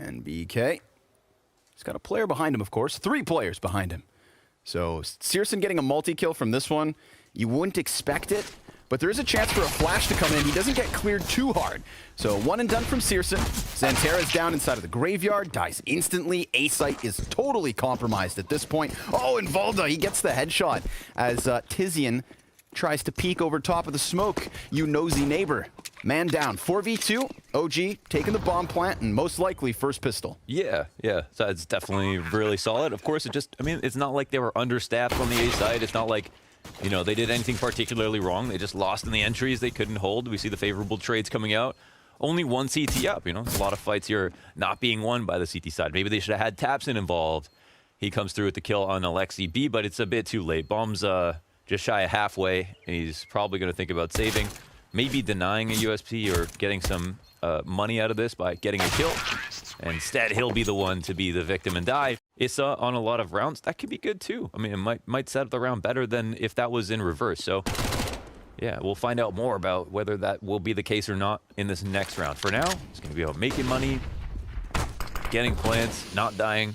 NBK. He's got a player behind him, of course. 3 players behind him. So Searson getting a multi-kill from this one. You wouldn't expect it, but there is a chance for a flash to come in. He doesn't get cleared too hard. So 1 and done from Searson. Xantera's down inside of the graveyard, dies instantly. A-site is totally compromised at this point. Oh, and Volda, he gets the headshot as Tizian tries to peek over top of the smoke. You nosy neighbor. Man down. 4v2. OG taking the bomb plant and most likely first pistol. Yeah. So it's definitely really solid. Of course, it's not like they were understaffed on the A side. It's not like, they did anything particularly wrong. They just lost in the entries they couldn't hold. We see the favorable trades coming out. Only 1 CT up, There's a lot of fights here not being won by the CT side. Maybe they should have had Tapson involved. He comes through with the kill on Alexi B, but it's a bit too late. Bomb's just shy of halfway. He's probably going to think about saving, maybe denying a USP or getting some money out of this by getting a kill. Instead, he'll be the one to be the victim and die. Issa on a lot of rounds, that could be good too. It might set up the round better than if that was in reverse. So, yeah, we'll find out more about whether that will be the case or not in this next round. For now, it's going to be about making money, getting plants, not dying.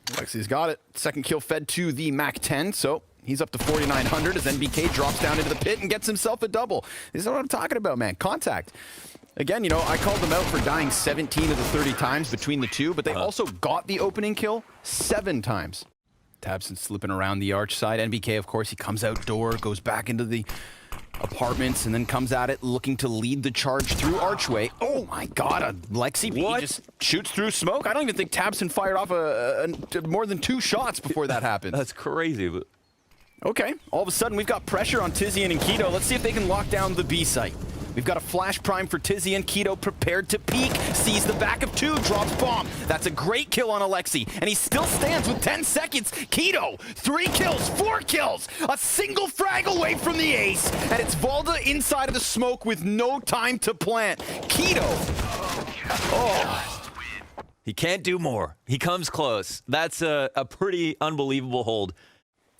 Alexi's got it. Second kill fed to the MAC-10, so he's up to 4,900 as NBK drops down into the pit and gets himself a double. This is what I'm talking about, man. Contact. Again, I called them out for dying 17 of the 30 times between the two, but they also got the opening kill 7 times. Tabson slipping around the arch side. NBK, of course, he comes outdoor, goes back into the apartments, and then comes at it looking to lead the charge through archway. Oh my god, Lexi B just shoots through smoke. I don't even think Tabson fired off more than 2 shots before that happened. That's crazy. But okay, all of a sudden we've got pressure on Tizian and Keto. Let's see if they can lock down the B site. We've got a flash prime for Tizian. Keto prepared to peek, sees the back of 2, drops bomb. That's a great kill on Alexi, and he still stands with 10 seconds. Keto, 3 kills, 4 kills, a single frag away from the ace, and it's Volda inside of the smoke with no time to plant. Keto, he can't do more. He comes close. That's a pretty unbelievable hold.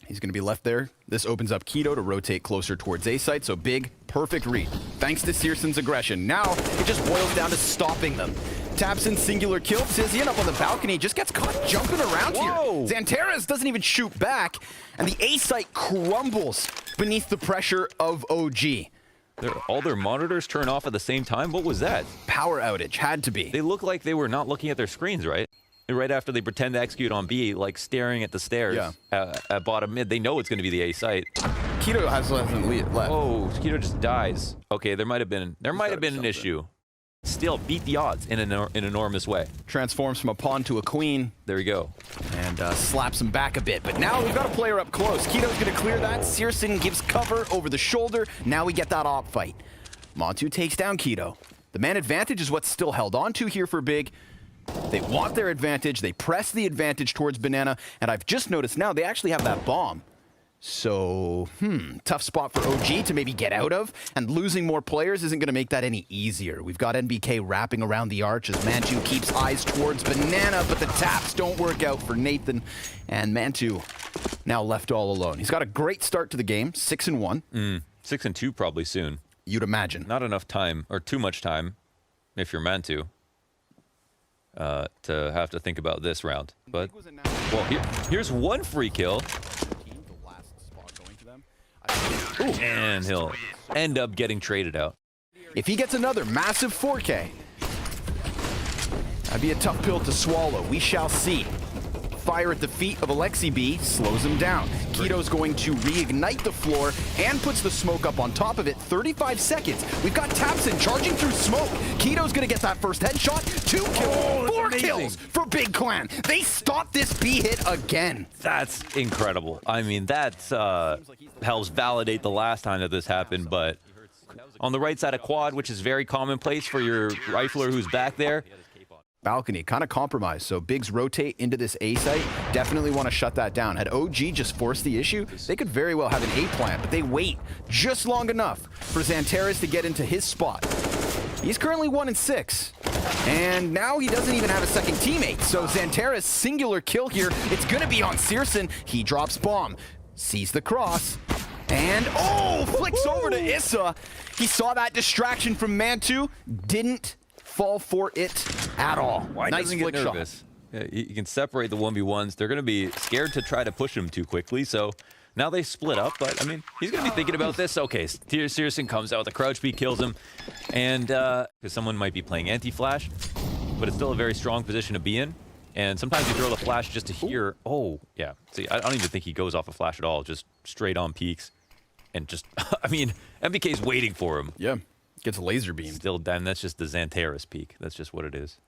He's going to be left there. This opens up Keto to rotate closer towards A-site, so big, perfect read. Thanks to Searson's aggression. Now, it just boils down to stopping them. Tabson singular kill. Tizian up on the balcony, just gets caught jumping around here. Xanteras doesn't even shoot back, and the A-site crumbles beneath the pressure of OG. All their monitors turn off at the same time? What was that? Power outage, had to be. They look like they were not looking at their screens, right? Right after they pretend to execute on B, like staring at the stairs at bottom mid. They know it's going to be the A site. Keto has left. Oh, Keto just dies. Okay, there might have been an issue. Still, beat the odds in an enormous way. Transforms from a pawn to a queen. There we go. And slaps him back a bit. But now we've got a player up close. Keto's going to clear that. Searson gives cover over the shoulder. Now we get that op fight. Montu takes down Keto. The man advantage is what's still held on to here for Big. They want their advantage. They press the advantage towards Banana. And I've just noticed now they actually have that bomb. So, tough spot for OG to maybe get out of. And losing more players isn't going to make that any easier. We've got NBK wrapping around the arch as Mantu keeps eyes towards Banana. But the taps don't work out for Nathan. And Mantu now left all alone. He's got a great start to the game. 6-1. 6-2 probably soon. You'd imagine. Not enough time, or too much time, if you're Mantu. To have to think about this round. But, well, here's one free kill. Ooh, and he'll end up getting traded out. If he gets another massive 4K, that'd be a tough pill to swallow. We shall see. Fire at the feet of Alexi B slows him down. Keto's going to reignite the floor and puts the smoke up on top of it. 35 seconds. We've got Tabson charging through smoke. Keto's going to get that first headshot. 2 kills, 4 kills for Big Clan. They stopped this B hit again. That's incredible. I mean, that helps validate the last time that this happened, but on the right side of quad, which is very commonplace for your rifler who's back there, balcony kind of compromised, so Bigs rotate into this A site. Definitely want to shut that down. Had OG just forced the issue, they could very well have an A plant, but they wait just long enough for Xanteras to get into his spot. He's currently 1-6, and now he doesn't even have a second teammate, so Xanteras' singular kill here, it's going to be on Searson. He drops bomb, sees the cross, and flicks over to Issa. He saw that distraction from Mantu, didn't fall for it at all. Why nice doesn't he flick get shot. nervous? Yeah, you can separate the 1v1s. They're going to be scared to try to push him too quickly, so now they split up. But, I mean, he's going to be thinking about this. Okay, Searson comes out with a crouch beat, kills him, and because someone might be playing anti-flash, but it's still a very strong position to be in. And sometimes you throw the flash just to hear, oh, yeah. See, I don't even think he goes off a flash at all, just straight on peaks. And just, I mean, MBK's waiting for him. Yeah, gets a laser beam. Still, damn, that's just the Xanteris peak. That's just what it is.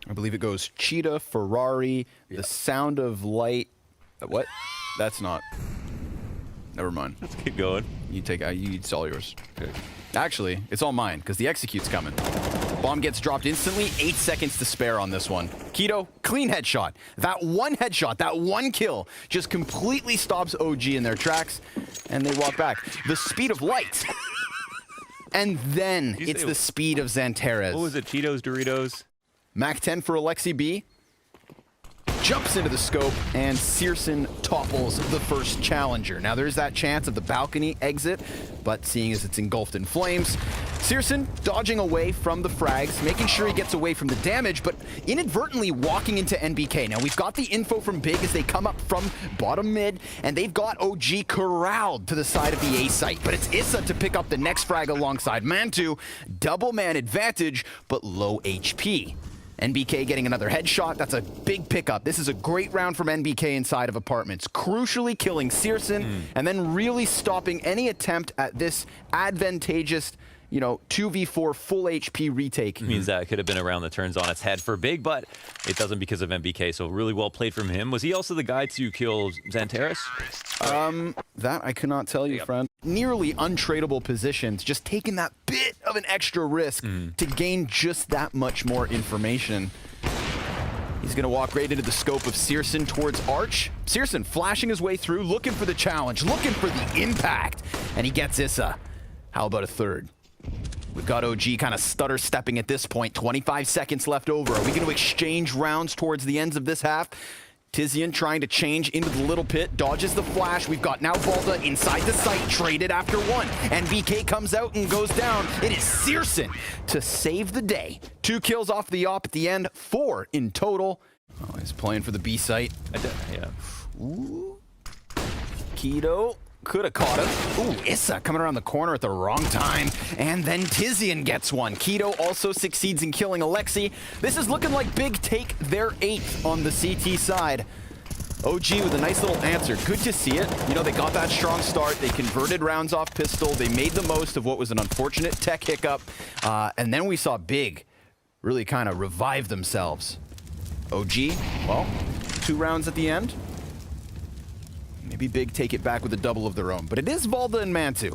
I believe it goes Cheetah, Ferrari, the sound of light. What? That's not. Never mind. Let's keep going. You take. It's all yours. Okay. Actually, it's all mine because the execute's coming. Bomb gets dropped instantly. 8 seconds to spare on this one. Keto, clean headshot. That one headshot, that one kill, just completely stops OG in their tracks, and they walk back. The speed of light. And then it's the speed of Xanteris. What was it? Cheetos, Doritos? Mac 10 for Alexi B. Jumps into the scope, and Searson topples the first challenger. Now, there's that chance of the balcony exit, but seeing as it's engulfed in flames, Searson dodging away from the frags, making sure he gets away from the damage, but inadvertently walking into NBK. Now, we've got the info from Big as they come up from bottom mid, and they've got OG corralled to the side of the A site, but it's Issa to pick up the next frag alongside Mantu. Double man advantage, but low HP. NBK getting another headshot. That's a big pickup. This is a great round from NBK inside of apartments, crucially killing Searson and then really stopping any attempt at this advantageous, 2v4 full HP retake. Means that could have been around the turns on its head for Big, but it doesn't because of MBK, so really well played from him. Was he also the guy to kill Xanteris? That I cannot tell you, friend. Nearly untradeable positions, just taking that bit of an extra risk to gain just that much more information. He's going to walk right into the scope of Searson towards Arch. Searson flashing his way through, looking for the challenge, looking for the impact, and he gets Issa. How about a third? We've got OG kind of stutter stepping at this point. 25 seconds left over. Are we going to exchange rounds towards the ends of this half? Tizian trying to change into the little pit, dodges the flash. We've got now Valda inside the site, traded after one. And BK comes out and goes down. It is Searson to save the day. 2 kills off the op at the end, 4 in total. Oh, he's playing for the B site. Yeah. Ooh. Keto could have caught him. Ooh, Issa coming around the corner at the wrong time. And then Tizian gets one. Keto also succeeds in killing Alexi. This is looking like Big take their 8th on the CT side. OG with a nice little answer. Good to see it. They got that strong start. They converted rounds off pistol. They made the most of what was an unfortunate tech hiccup. And then we saw Big really kind of revive themselves. OG, well, 2 rounds at the end. Maybe Big take it back with a double of their own. But it is Valda and Mantu.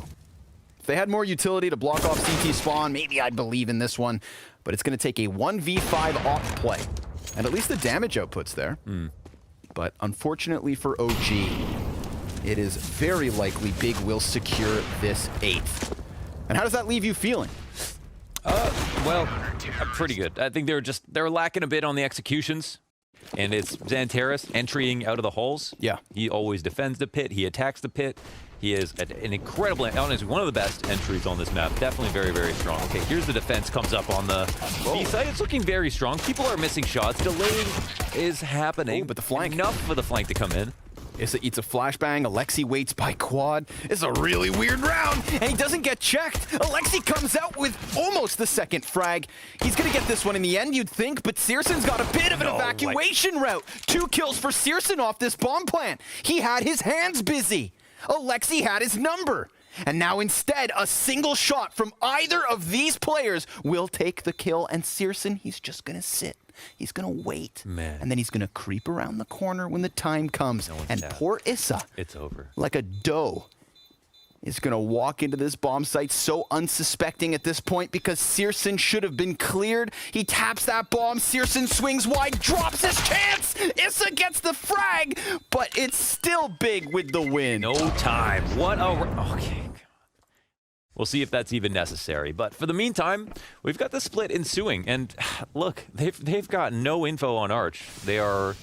If they had more utility to block off CT spawn, maybe I'd believe in this one. But it's going to take a 1v5 op play. And at least the damage output's there. But unfortunately for OG, it is very likely Big will secure this 8th. And how does that leave you feeling? Well, pretty good. I think they're lacking a bit on the executions. And it's Xanteris entering out of the holes. Yeah. He always defends the pit. He attacks the pit. He is an incredible, honestly, one of the best entries on this map. Definitely very, very strong. Okay, here's the defense comes up on the B side. It's looking very strong. People are missing shots. Delaying is happening. But the flank. Enough for the flank to come in. Issa eats a flashbang. Alexi waits by quad. It's a really weird round, and he doesn't get checked. Alexi comes out with almost the second frag. He's going to get this one in the end, you'd think, but Searson's got a bit of an evacuation route. 2 kills for Searson off this bomb plant. He had his hands busy. Alexi had his number. And now instead, a single shot from either of these players will take the kill, and Searson, he's just going to sit. He's going to wait. Man. And then he's going to creep around the corner when the time comes. And poor Issa, it's over. Like a doe, is going to walk into this bomb site so unsuspecting at this point because Searson should have been cleared. He taps that bomb. Searson swings wide, drops his chance. Issa gets the frag, but it's still Big with the win. No time. What a... Okay. We'll see if that's even necessary. But for the meantime, we've got the split ensuing. And look, they've got no info on Arch. They are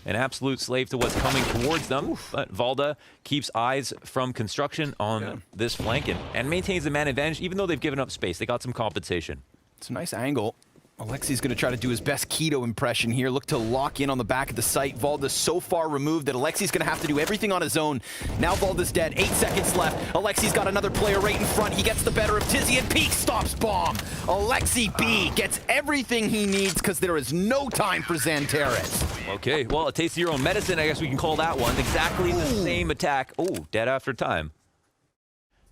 an absolute slave to what's coming towards them. But Valda keeps eyes from construction on this flank and maintains the man advantage, even though they've given up space. They got some compensation. It's a nice angle. Alexi's going to try to do his best Keto impression here. Look to lock in on the back of the site. Valda's so far removed that Alexi's going to have to do everything on his own. Now Valda's dead. 8 seconds left. Alexi's got another player right in front. He gets the better of Tizzy and Peak stops bomb. Alexi B gets everything he needs because there is no time for Xanteres. Okay, well, a taste of your own medicine, I guess we can call that one. Exactly the same attack. Oh, dead after time.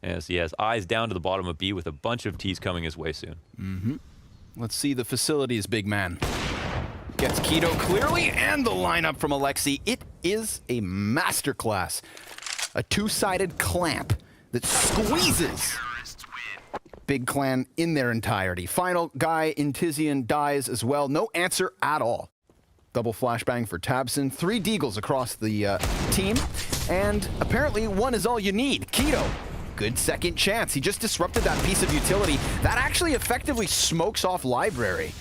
Yes, he has eyes down to the bottom of B with a bunch of T's coming his way soon. Mm-hmm. Let's see the facilities, big man. Gets Keto clearly, and the lineup from Alexi. It is a masterclass. A two-sided clamp that squeezes Big Clan in their entirety. Final guy in Tizian dies as well. No answer at all. Double flashbang for Tabson. 3 deagles across the team. And apparently one is all you need. Keto. Good second chance. He just disrupted that piece of utility. That actually effectively smokes off library.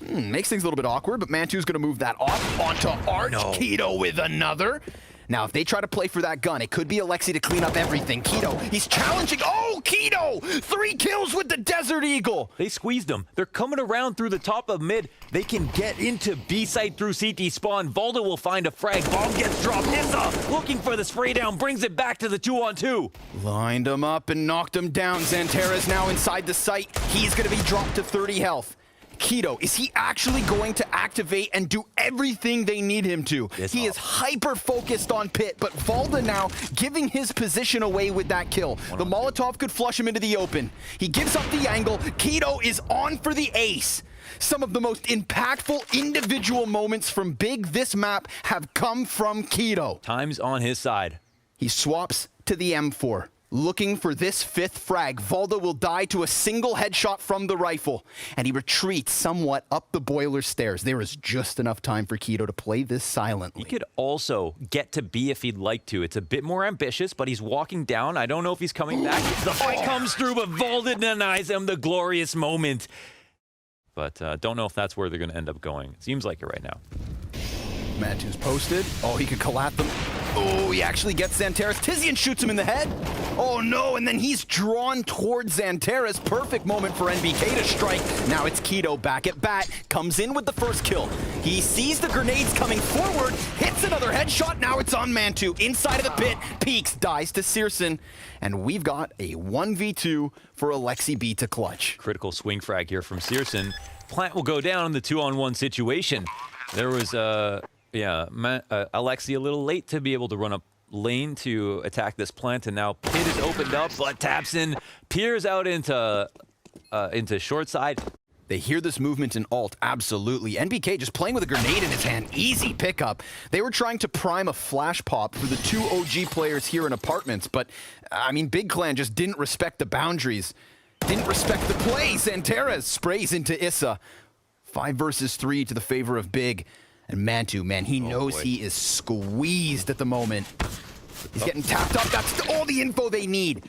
Makes things a little bit awkward, but Mantu's going to move that off onto Arch. No. Keto with another. Now, if they try to play for that gun, it could be Alexi to clean up everything. Keto, he's challenging. Oh, Keto! 3 kills with the Desert Eagle. They squeezed him. They're coming around through the top of mid. They can get into B site through CT spawn. Valda will find a frag. Bomb gets dropped. Issa looking for the spray down. Brings it back to the 2-on-2. Lined him up and knocked him down. Xanteres now inside the site. He's going to be dropped to 30 health. Keto, is he actually going to activate and do everything they need him to? He is hyper-focused on Pit, but Valda now giving his position away with that kill. The Molotov could flush him into the open. He gives up the angle. Keto is on for the ace. Some of the most impactful individual moments from Big this map have come from Keto. Time's on his side. He swaps to the M4. Looking for this 5th frag. Valda will die to a single headshot from the rifle, and he retreats somewhat up the boiler stairs. There is just enough time for Keto to play this silently. He could also get to B if he'd like to. It's a bit more ambitious, but he's walking down. I don't know if he's coming back. The fight comes through, but Valda denies him the glorious moment. But don't know if that's where they're going to end up going. It seems like it right now. Mantu's posted. Oh, he could collat them. Oh, he actually gets Xanteres. Tizian shoots him in the head. Oh, no, and then he's drawn towards Xanteres. Perfect moment for NBK to strike. Now it's Keto back at bat. Comes in with the first kill. He sees the grenades coming forward. Hits another headshot. Now it's on Mantu. Inside of the pit. Peaks. Dies to Searson. And we've got a 1v2 for Alexi B to clutch. Critical swing frag here from Searson. Plant will go down in the 2-on-1 situation. There was Alexi a little late to be able to run up lane to attack this plant, and now Pit is opened up, but Tabson peers out into short side. They hear this movement in alt, absolutely. NBK just playing with a grenade in his hand, easy pickup. They were trying to prime a flash pop for the 2 OG players here in apartments, but I mean, Big Clan just didn't respect the boundaries, didn't respect the play. Xanteres sprays into Issa. 5 versus 3 to the favor of Big. And Mantu, man, he knows he is squeezed at the moment. He's getting tapped up. That's all the info they need.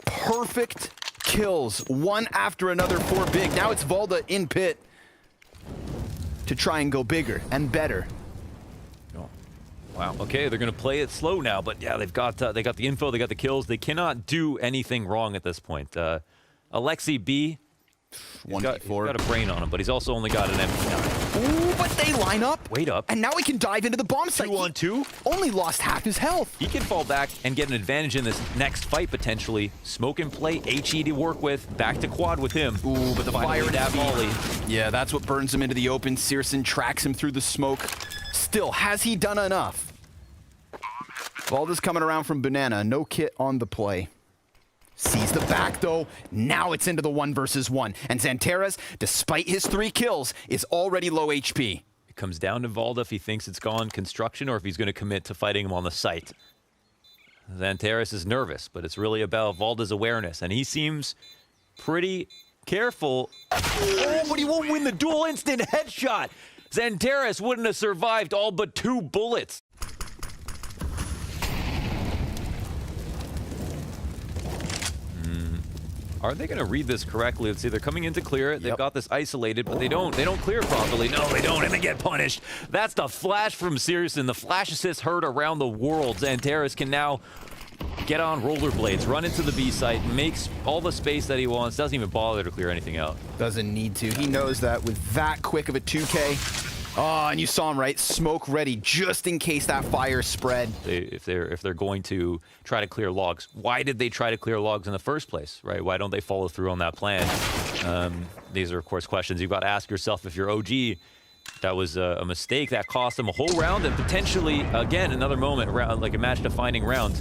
Perfect kills, one after another for Big. Now it's Valda in pit to try and go bigger and better. Oh. Wow. Okay, they're gonna play it slow now, but yeah, they got the info, they got the kills. They cannot do anything wrong at this point. Alexi B. He's got a brain on him, but he's also only got an MP9. Ooh, but they line up. Wait up. And now he can dive into the bomb site. 2-on-2. Only lost half his health. He can fall back and get an advantage in this next fight, potentially. Smoke and play, HE to work with. Back to quad with him. Ooh, but the fire that volley. Yeah, that's what burns him into the open. Searson tracks him through the smoke. Still, has he done enough? Valda's coming around from Banana. No kit on the play. Sees the back, though. Now it's into the 1 versus 1. And Xanteres, despite his 3 kills, is already low HP. It comes down to Valda if he thinks it's gone construction or if he's going to commit to fighting him on the site. Xanteres is nervous, but it's really about Valda's awareness, and he seems pretty careful. Oh, but he won't win the dual instant headshot. Xanteres wouldn't have survived all but 2 bullets. Are they going to read this correctly? Let's see. They're coming in to clear it. They've got this isolated, but they don't clear it properly. No, they don't, and they get punished. That's the flash from Searson. The flash assist heard around the world. Xanteris can now get on rollerblades, run into the B site, makes all the space that he wants, doesn't even bother to clear anything out. Doesn't need to. He knows that with that quick of a 2K. Oh, and you saw him, right? Smoke ready just in case that fire spread. If they're going to try to clear logs, why did they try to clear logs in the first place, right? Why don't they follow through on that plan? These are, of course, questions you've got to ask yourself if you're OG. That was a mistake that cost them a whole round and potentially, again, another moment, like a match-defining round.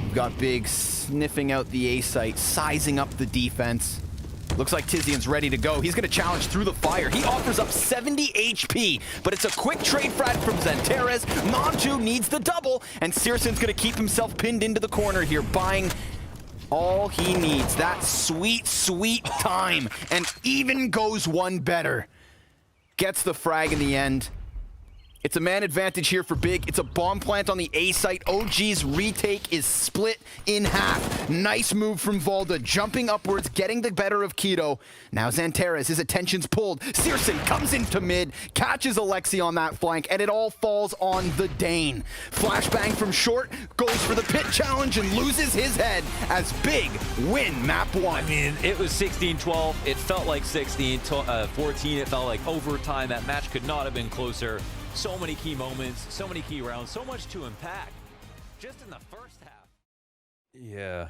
We've got Big sniffing out the A site, sizing up the defense. Looks like Tizian's ready to go. He's going to challenge through the fire. He offers up 70 HP, but it's a quick trade frat from Xanteris. Montu needs the double, and Searson's going to keep himself pinned into the corner here, buying all he needs. That sweet, sweet time, and even goes one better. Gets the frag in the end. It's a man advantage here for Big. It's a bomb plant on the A site. OG's retake is split in half. Nice move from Volda, jumping upwards, getting the better of Keto. Now Xanteris, his attention's pulled. Searson comes into mid, catches Alexi on that flank, and it all falls on the Dane. Flashbang from short, goes for the pit challenge and loses his head as Big win map 1. I mean, it was 16-12. It felt like 16-14. It felt like overtime. That match could not have been closer. So many key moments, so many key rounds, so much to unpack just in the first half. Yeah.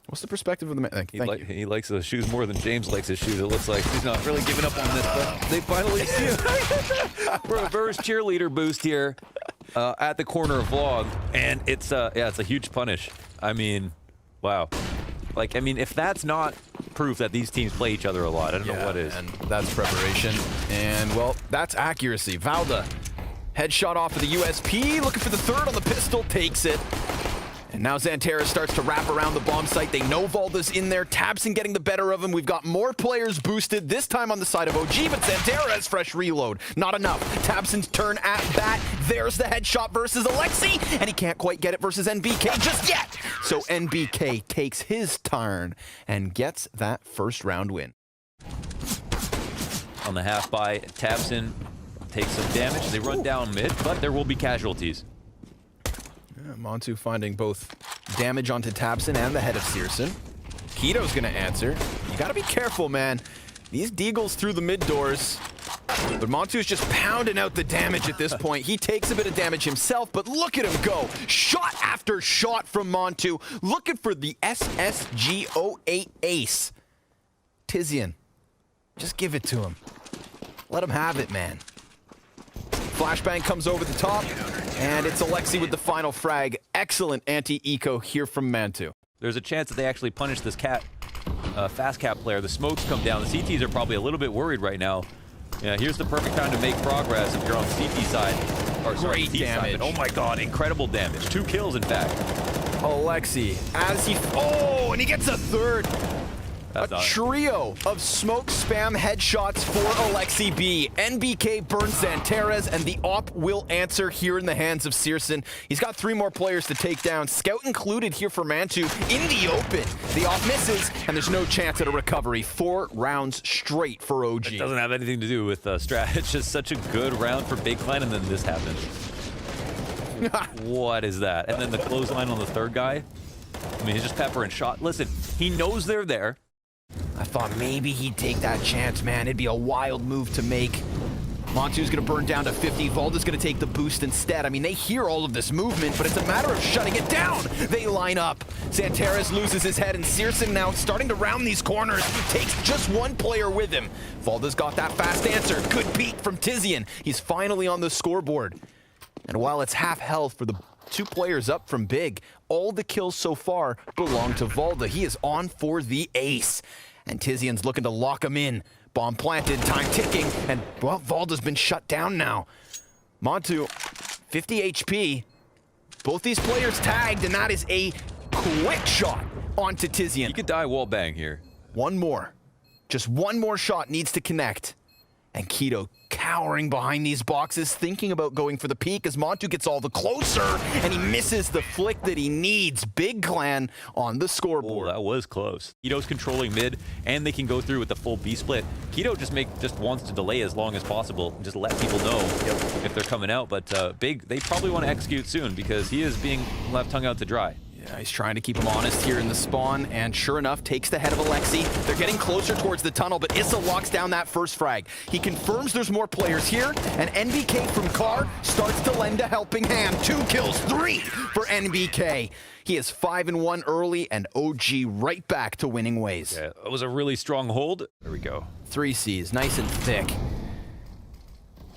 What's the perspective of the man? Thank you. He likes those shoes more than James likes his shoes. It looks like he's not really giving up on this, but they finally see him. Reverse cheerleader boost here at the corner of Vlog, and it's a huge punish. I mean, wow. Like, I mean, if that's not proof that these teams play each other a lot, I don't know what is. And that's preparation. And, well, that's accuracy. Valda, headshot off of the USP, looking for the third on the pistol, takes it. And now Xanteris starts to wrap around the bomb site. They know Valda's in there. Tabson getting the better of him. We've got more players boosted, this time on the side of OG, but Xanteris fresh reload. Not enough. Tabson's turn at bat. There's the headshot versus Alexi, and he can't quite get it versus NBK just yet. So NBK takes his turn and gets that first round win. On the half by, Tabson takes some damage. They run down mid, but there will be casualties. Yeah, Montu finding both damage onto Tabson and the head of Searson. Keto's gonna answer. You gotta be careful, man. These deagles through the mid doors. But Montu's just pounding out the damage at this point. He takes a bit of damage himself, but look at him go. Shot after shot from Montu. Looking for the SSG08 ace. Tizian, just give it to him. Let him have it, man. Flashbang comes over the top, and it's Alexi with the final frag. Excellent anti-eco here from Mantu. There's a chance that they actually punish this fast cap player. The smokes come down. The CTs are probably a little bit worried right now. Yeah, here's the perfect time to make progress if you're on the CT side. Or sorry, Great damage. Side. Oh my god, incredible damage. 2 kills, in fact. Alexi, as he... Oh, and he gets a third. A trio of smoke spam headshots for Alexi B. NBK burns Xanteris, and the op will answer here in the hands of Searson. He's got 3 more players to take down, Scout included here for Mantu in the open. The op misses, and there's no chance at a recovery. 4 rounds straight for OG. It doesn't have anything to do with strat. It's just such a good round for Big Clan, and then this happens. What is that? And then the clothesline on the third guy. I mean, he's just pepper and shot. Listen, he knows they're there. I thought maybe he'd take that chance, man. It'd be a wild move to make. Montu's gonna burn down to 50. Valda's gonna take the boost instead. I mean, they hear all of this movement, but it's a matter of shutting it down. They line up. Xanteris loses his head, and Searson now starting to round these corners. Takes just 1 player with him. Valda's got that fast answer. Good peek from Tizian. He's finally on the scoreboard. And while it's half health for the 2 players up from Big, all the kills so far belong to Valda. He is on for the ace. And Tizian's looking to lock him in. Bomb planted, time ticking, and, well, Valda's been shut down now. Montu, 50 HP. Both these players tagged, and that is a quick shot onto Tizian. He could die wall bang here. 1 more. Just 1 more shot needs to connect. And Keto cowering behind these boxes, thinking about going for the peak as Montu gets all the closer, and he misses the flick that he needs. Big Clan on the scoreboard. Oh, that was close. Keto's controlling mid, and they can go through with the full B split. Keto just wants to delay as long as possible, and just let people know if they're coming out. But Big, they probably want to execute soon because he is being left hung out to dry. Yeah, he's trying to keep him honest here in the spawn, and sure enough, takes the head of Alexi. They're getting closer towards the tunnel, but Issa locks down that first frag. He confirms there's more players here, and NBK from Car starts to lend a helping hand. 2 kills, 3 for NBK. He is 5-1 early, and OG right back to winning ways. Yeah, it was a really strong hold. There we go. 3 Cs, nice and thick.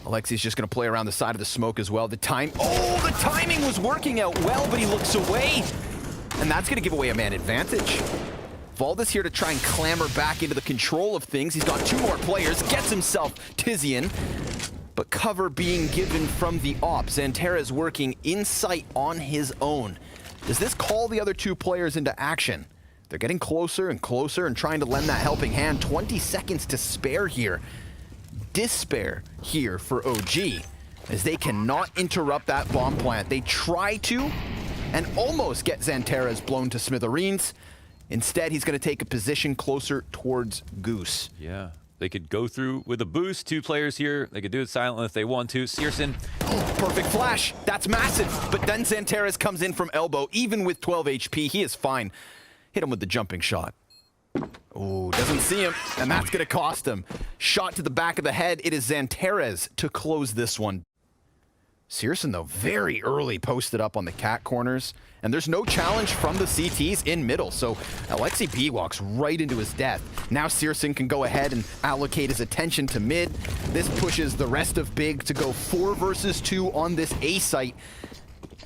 Alexi's just going to play around the side of the smoke as well. The timing was working out well, but he looks away. And that's going to give away a man advantage. Valda's here to try and clamber back into the control of things. He's got 2 more players, gets himself Tizian, but cover being given from the op. Xanterra's working in sight on his own. Does this call the other 2 players into action? They're getting closer and closer and trying to lend that helping hand. 20 seconds to spare here. Despair here for OG, as they cannot interrupt that bomb plant. They try to, and almost get Xanterra's blown to smithereens. Instead, he's going to take a position closer towards Goose. Yeah, they could go through with a boost. 2 players here. They could do it silently if they want to. Searson. Oh, perfect flash. That's massive. But then Xanterra's comes in from elbow. Even with 12 HP, he is fine. Hit him with the jumping shot. Oh, doesn't see him, and that's going to cost him. Shot to the back of the head. It is Xanterra's to close this one. Searson, though, very early posted up on the cat corners, and there's no challenge from the CTs in middle, so Alexi B walks right into his death. Now Searson can go ahead and allocate his attention to mid. This pushes the rest of Big to go 4 versus 2 on this A site.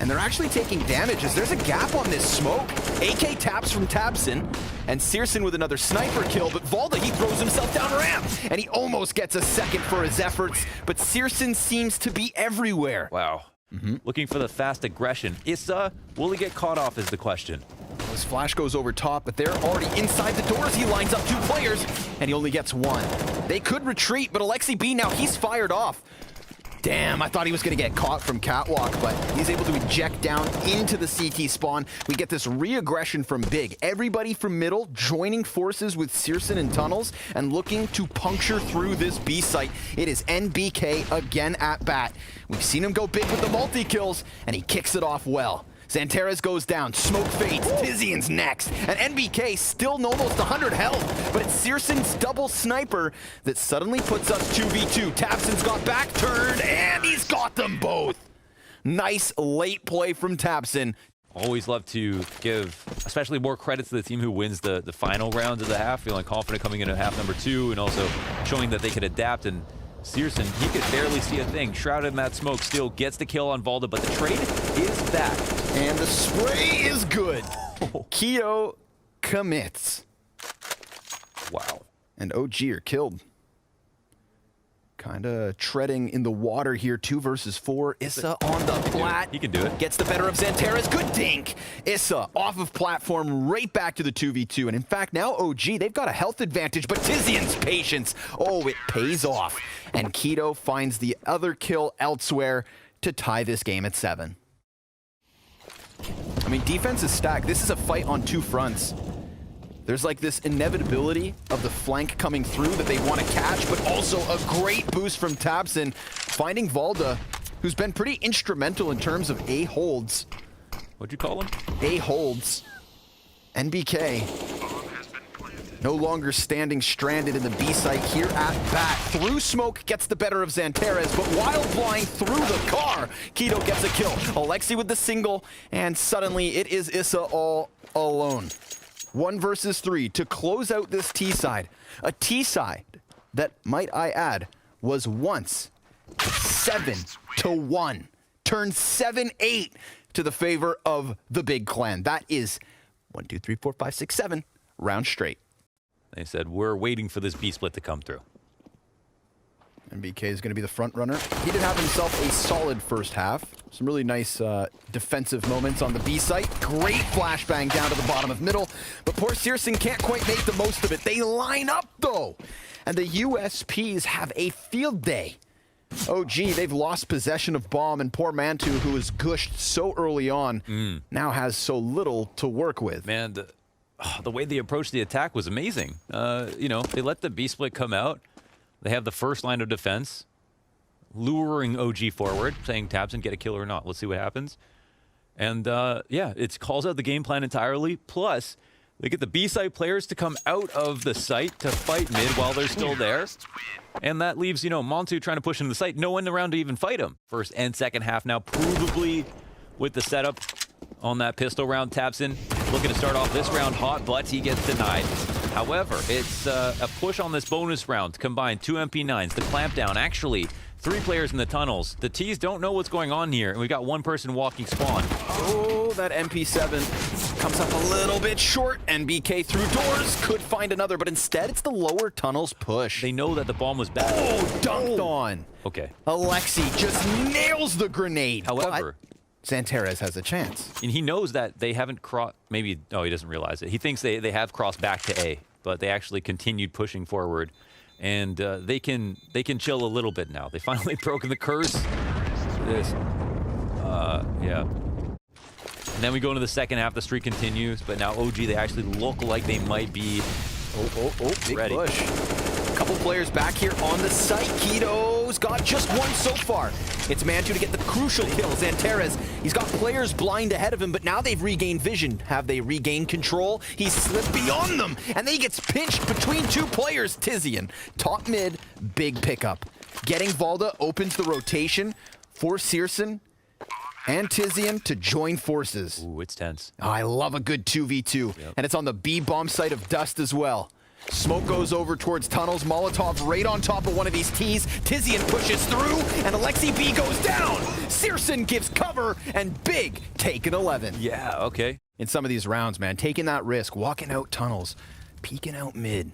And they're actually taking damage as there's a gap on this smoke. AK taps from Tabson, and Searson with another sniper kill, but Valda, he throws himself down ramp, and he almost gets a second for his efforts, but Searson seems to be everywhere. Wow. Looking for the fast aggression. Issa, will he get caught off is the question. His flash goes over top, but they're already inside the doors. He lines up 2 players, and he only gets 1. They could retreat, but Alexi B, now he's fired off. Damn, I thought he was going to get caught from Catwalk, but he's able to eject down into the CT spawn. We get this re-aggression from Big. Everybody from middle joining forces with Searson and Tunnels and looking to puncture through this B site. It is NBK again at bat. We've seen him go big with the multi-kills, and he kicks it off well. Xanterra's goes down, smoke fades, Tizian's next, and NBK still almost 100 health, but it's Searson's double sniper that suddenly puts us 2v2. Tabson's got back turned, and he's got them both. Nice late play from Tabson. Always love to give, especially more credit to the team who wins the final rounds of the half, feeling confident coming into half number 2, and also showing that they could adapt. And Searson, he could barely see a thing. Shrouded in that smoke, still gets the kill on Valda, but the trade is back. And the spray is good. Keto commits. Wow. And OG are killed. Kind of treading in the water here, 2 versus 4. Issa on the plat. He can do it. Gets the better of Xanterra's. Good dink. Issa off of platform, right back to the 2v2. And in fact, now OG, they've got a health advantage, but Tizian's patience, oh, it pays off. And Keto finds the other kill elsewhere to tie this game at 7. I mean, defense is stacked. This is a fight on 2 fronts. There's like this inevitability of the flank coming through that they want to catch, but also a great boost from Tabson, finding Valda, who's been pretty instrumental in terms of A holds. What'd you call him? A holds. NBK no longer standing stranded in the B site here at bat. Through smoke gets the better of Xanterra's, but while flying through the car, Keto gets a kill. Alexi with the single, and suddenly it is Issa all alone. 1 versus 3 to close out this T side. A T side that, might I add, was once 7-1. Turned 7-8 to the favor of the Big Clan. That is 1, 2, 3, 4, 5, 6, 7 rounds straight. They said, we're waiting for this B split to come through. NBK is going to be the front runner. He did have himself a solid first half. Some really nice defensive moments on the B site. Great flashbang down to the bottom of middle. But poor Searson can't quite make the most of it. They line up, though. And the USPs have a field day. OG, they've lost possession of bomb, and poor Mantu, who was gushed so early on, now has so little to work with. Man, the way they approached the attack was amazing. You know, they let the B-split come out. They have the first line of defense, luring OG forward, saying, Tabson, get a kill or not. Let's see what happens. And, yeah, it calls out the game plan entirely. Plus, they get the B-side players to come out of the site to fight mid while they're still there. And that leaves, you know, Montu trying to push into the site. No one around to even fight him. First and second half now, provably with the setup on that pistol round. Tabson looking to start off this round hot, but he gets denied. However, it's a push on this bonus round to combine 2 MP9s, the clampdown. Actually, 3 players in the tunnels. The T's don't know what's going on here, and we got 1 person walking spawn. Oh, that MP7 comes up a little bit short. NBK through doors, could find another, but instead it's the lower tunnels push. They know that the bomb was bad. Oh, dunked on. Okay. Alexi just nails the grenade. However, Zanteres has a chance. and he knows that they haven't crossed, maybe, no, he doesn't realize it. He thinks they have crossed back to A, but they actually continued pushing forward. And they can chill a little bit now. They finally broken the curse. This, yeah. And then we go into the second half. The streak continues, but now OG, they actually look like they might be Big ready. push. A couple players back here on the site. Keto's got just one so far. It's Mantu to get the crucial kill. Zanteres, he's got players blind ahead of him, but now they've regained vision. Have they regained control? He's slipped beyond them, and then he gets pinched between 2 players. Tizian, top mid, big pickup. Getting Valda opens the rotation for Searson and Tizian to join forces. Ooh, it's tense. Oh, I love a good 2v2, and it's on the B bomb site of Dust as well. Smoke goes over towards tunnels. Molotov right on top of one of these T's. Tizian pushes through, and Alexi B goes down. Searson gives cover, and big take an 11. Yeah, okay. In some of these rounds, man, taking that risk, walking out tunnels, peeking out mid,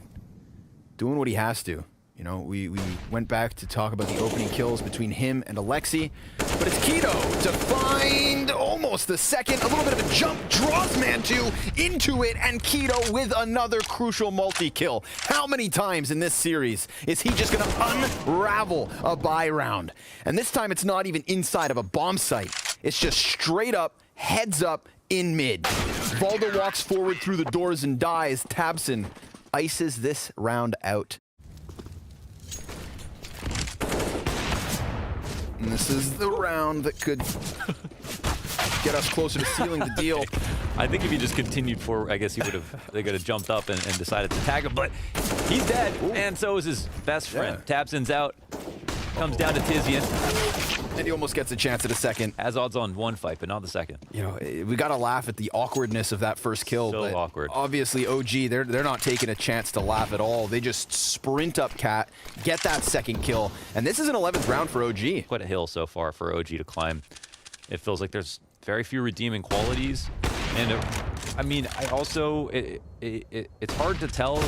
doing what he has to. You know, we went back to talk about the opening kills between him and Alexi, but it's Keto to find almost the second, a little bit of a jump, draws Mantu into it, and Keto with another crucial multi-kill. How many times in this series is he just gonna unravel a buy round? And this time it's not even inside of a bomb site. It's just straight up, heads up, in mid. Valda walks forward through the doors and dies. Tabson ices this round out. And this is the round that could get us closer to sealing the deal. I think if he just continued forward, I guess he would have, they could have jumped up and decided to tag him, but he's dead, and so is his best friend. Yeah. Tabson's out, comes down to Tizian. And he almost gets a chance at a second. Has odds on 1 fight, but not the second. You know, we got to laugh at the awkwardness of that first kill. So but awkward. Obviously, OG, they're not taking a chance to laugh at all. They just sprint up Cat, get that second kill, and this is an 11th round for OG. Quite a hill so far for OG to climb. It feels like there's very few redeeming qualities. And I mean, I also, it's hard to tell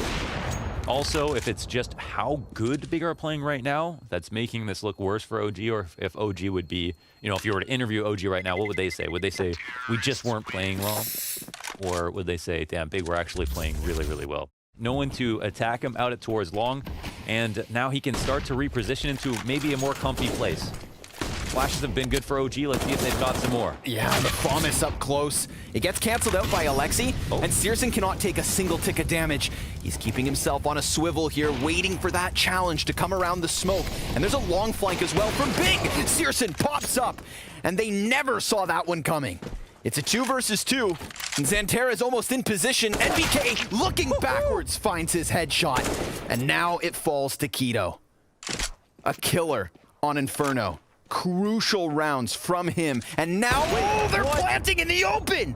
also if it's just how good Big are playing right now that's making this look worse for OG, or if OG would be, you know, if you were to interview OG right now, what would they say? Would they say, we just weren't playing well? Or would they say, damn, Big, we're actually playing really, really well? No one to attack him out at towards long, and now he can start to reposition into maybe a more comfy place. Flashes have been good for OG. Let's see if they've got some more. Yeah, the FAMAS up close. It gets canceled out by Alexi, and Searson cannot take a single tick of damage. He's keeping himself on a swivel here, waiting for that challenge to come around the smoke. And there's a long flank as well from Big. Searson pops up, and they never saw that one coming. It's a 2 versus 2, and Zanteres almost in position. NBK looking backwards finds his headshot, and now it falls to Keto. A killer on Inferno. Crucial rounds from him, and now they're planting in the open.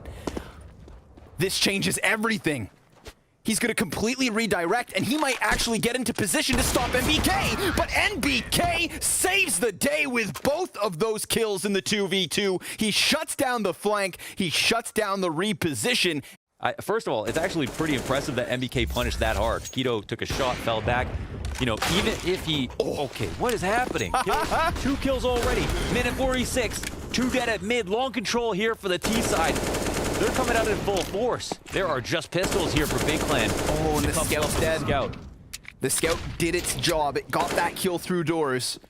This changes everything. He's going to completely redirect, and he might actually get into position to stop NBK, but NBK saves the day with both of those kills in the 2v2. He shuts down the flank, he shuts down the reposition. First of all, it's actually pretty impressive that NBK punished that hard. Keto took a shot, fell back. You know, even if he... Okay, what is happening? 2 kills already. Minute 46. 2 dead at mid. Long control here for the T side. They're coming out in full force. There are just pistols here for Big Clan. Oh, and the Scout's dead. Scout. The Scout did its job. It got that kill through doors.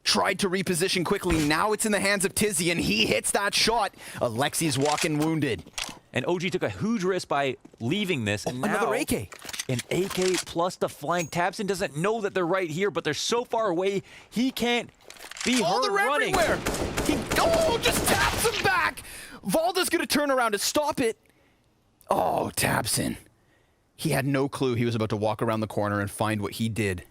Tried to reposition quickly. Now it's in the hands of Tizzy, and he hits that shot. Alexi's walking wounded. And OG took a huge risk by leaving this. And Another now, AK. An AK plus the flank. Tabson doesn't know that they're right here, but they're so far away, he can't be heard they're running. everywhere. Just taps him back. Valda's going to turn around to stop it. Oh, Tabson. He had no clue he was about to walk around the corner and find what he did.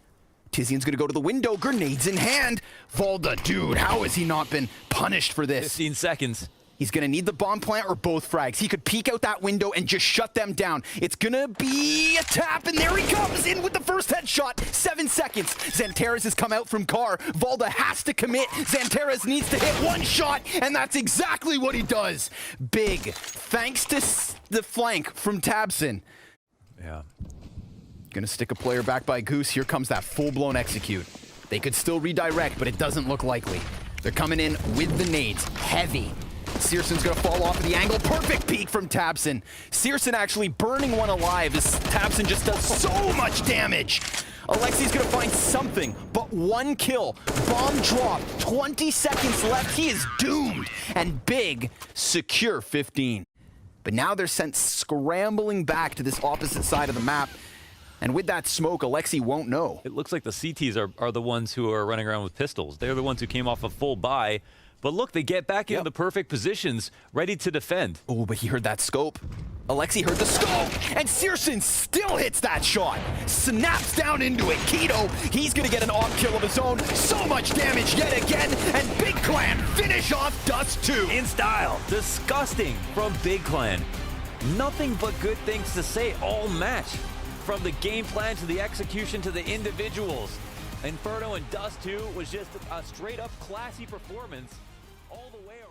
Tizian's going to go to the window, grenades in hand. Valda, dude, how has he not been punished for this? 15 seconds. He's going to need the bomb plant or both frags. He could peek out that window and just shut them down. It's going to be a tap, and there he comes in with the first headshot. 7 seconds. Xantares has come out from car. Valda has to commit. Xantares needs to hit one shot, and that's exactly what he does. Big, thanks to the flank from Tabson. Yeah. Gonna stick a player back by Goose. Here comes that full-blown execute. They could still redirect, but it doesn't look likely. They're coming in with the nades. Heavy. Searson's gonna fall off of the angle. Perfect peek from Tabson. Searson actually burning one alive as Tabson just does so much damage. Alexi's gonna find something, but one kill. Bomb drop. 20 seconds left. He is doomed. And Big, secure 15. But now they're sent scrambling back to this opposite side of the map. And with that smoke, Alexi won't know. It looks like the CTs are the ones who are running around with pistols. They're the ones who came off a full buy. But look, they get back into the perfect positions, ready to defend. Oh, but he heard that scope. Alexi heard the scope, and Searson still hits that shot. Snaps down into it. Keto, he's gonna get an off kill of his own. So much damage yet again, and Big Clan finish off Dust 2. In style. Disgusting from Big Clan. Nothing but good things to say all match. From the game plan to the execution to the individuals. Inferno and Dust 2 was just a straight up classy performance all the way around.